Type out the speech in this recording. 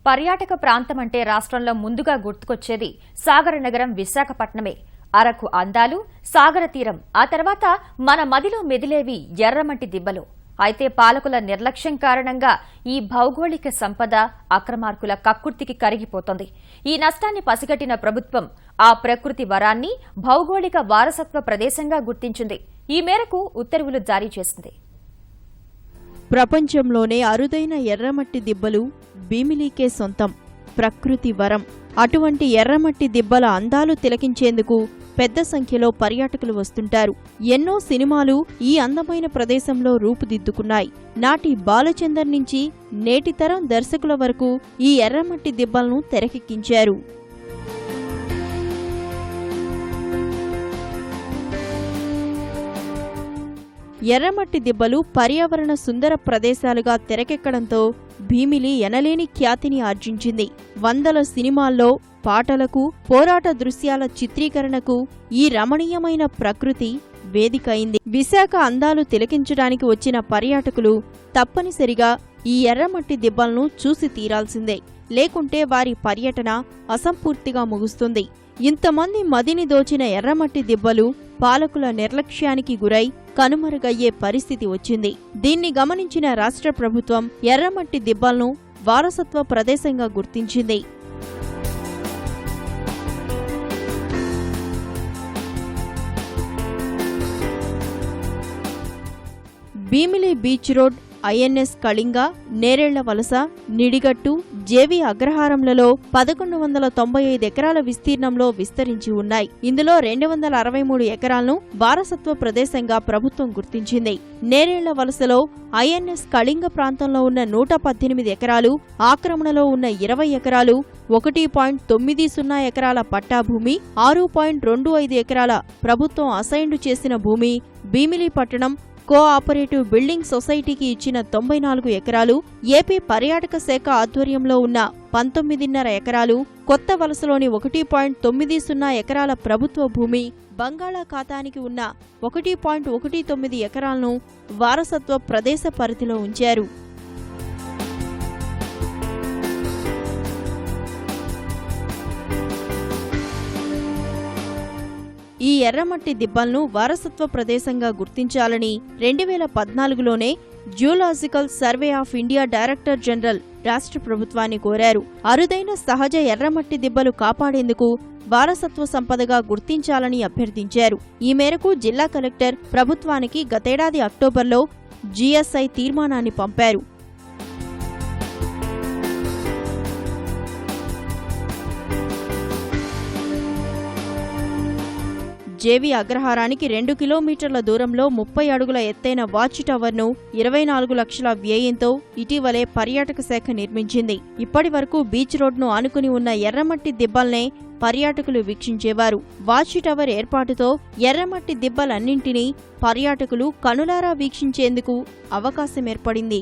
పర్యాటక ప్రాంతం అంటే రాష్ట్రంలో ముందుగా గుర్తుకొచ్చేది సాగర నగరం విశాఖపట్నమే. అరకు అందాలు, సాగర తీరం, ఆ తర్వాత మన మదిలో మెదిలేవి ఎర్రమట్టి దిబ్బలు. అయితే పాలకుల నిర్లక్ష్యం కారణంగా ఈ భౌగోళిక సంపద అక్రమార్కుల కక్కుర్తికి కరిగిపోతోంది. ఈ నష్టాన్ని పసిగట్టిన ప్రభుత్వం ఆ ప్రకృతి వరాన్ని భౌగోళిక వారసత్వ ప్రదేశంగా గుర్తించింది. ఈ మేరకు ఉత్తర్వులు జారీ చేసింది. ప్రపంచంలోనే అరుదైన ఎర్రమట్టి దిబ్బలు భీమిలీకే సొంతం. ప్రకృతి వరం. అటువంటి ఎర్రమట్టి దిబ్బల అందాలు తిలకించేందుకు పెద్ద సంఖ్యలో పర్యాటకులు వస్తుంటారు. ఎన్నో సినిమాలు ఈ అందమైన ప్రదేశంలో రూపుదిద్దుకున్నాయి. నాటి బాలచందర్ నుంచి నేటి తరం దర్శకుల వరకు ఈ ఎర్రమట్టి దిబ్బలను తెరకెక్కించారు. ఎర్రమట్టి దిబ్బలు పర్యావరణ సుందర ప్రదేశాలుగా తెరకెక్కడంతో భీమిలి ఎనలేని ఖ్యాతిని ఆర్జించింది. వందల సినిమాల్లో పాటలకు, పోరాట దృశ్యాల చిత్రీకరణకు ఈ రమణీయమైన ప్రకృతి వేదిక అయింది. విశాఖ అందాలు తిలకించడానికి వచ్చిన పర్యాటకులు తప్పనిసరిగా ఈ ఎర్రమట్టి దిబ్బలను చూసి తీరాల్సిందే. లేకుంటే వారి పర్యటన అసంపూర్తిగా ముగుస్తుంది. ఇంతమంది మదిని దోచిన ఎర్రమట్టి దిబ్బలు పాలకుల నిర్లక్ష్యానికి గురై కనుమరుగయ్యే పరిస్థితి వచ్చింది. దీన్ని గమనించిన రాష్ట్ర ప్రభుత్వం ఎర్రమట్టి దిబ్బలను వారసత్వ ప్రదేశంగా గుర్తించింది. Bheemili beach road, INS Kalinga, Nerella వలస, నిడిగట్టు, జేవి అగ్రహారంలలో 1195 ఎకరాల విస్తీర్ణంలో విస్తరించి ఉన్నాయి. ఇందులో 263 ఎకరాలను వారసత్వ ప్రదేశంగా ప్రభుత్వం గుర్తించింది. నేరేళ్ల వలసలో ఐఎన్ఎస్ కళింగ ప్రాంతంలో ఉన్న 118 ఎకరాలు, ఆక్రమణలో ఉన్న 20 ఎకరాలు, 1.90 ఎకరాల పట్టాభూమి, 6.25 ఎకరాల ప్రభుత్వం అసైన్డ్ చేసిన భూమి, భీమిలి పట్టణం కోఆపరేటివ్ బిల్డింగ్ సొసైటీకి ఇచ్చిన 94 ఎకరాలు, ఏపీ పర్యాటక శాఖ ఆధ్వర్యంలో ఉన్న 19.5 ఎకరాలు, కొత్త వలసలోని 1.90 ఎకరాల ప్రభుత్వ భూమి, బంగాళాఖాతానికి ఉన్న 1.19 ఎకరాలను వారసత్వ ప్రదేశ పరిధిలో ఉంచారు. ఈ ఎర్రమట్టి దిబ్బలను వారసత్వ ప్రదేశంగా గుర్తించాలని 2014లోనే geological survey of India director general రాష్ట్ర ప్రభుత్వాన్ని కోరారు. అరుదైన సహజ ఎర్రమట్టి దిబ్బలు కాపాడేందుకు వారసత్వ సంపదగా గుర్తించాలని అభ్యర్థించారు. ఈ మేరకు జిల్లా కలెక్టర్ ప్రభుత్వానికి గతేడాది అక్టోబర్లో జీఎస్ఐ తీర్మానాన్ని పంపారు. జేవి అగ్రహారానికి 2 కిలోమీటర్ల దూరంలో 30 అడుగుల ఎత్తైన వాచ్ టవర్ను 24 లక్షల వ్యయంతో ఇటీవలే పర్యాటక శాఖ నిర్మించింది. ఇప్పటి వరకు బీచ్ రోడ్ను ఆనుకుని ఉన్న ఎర్రమట్టి దిబ్బల్నే పర్యాటకులు వీక్షించేవారు. వాచ్ టవర్ ఏర్పాటుతో ఎర్రమట్టి దిబ్బలన్నింటినీ పర్యాటకులు కనులారా వీక్షించేందుకు అవకాశం ఏర్పడింది.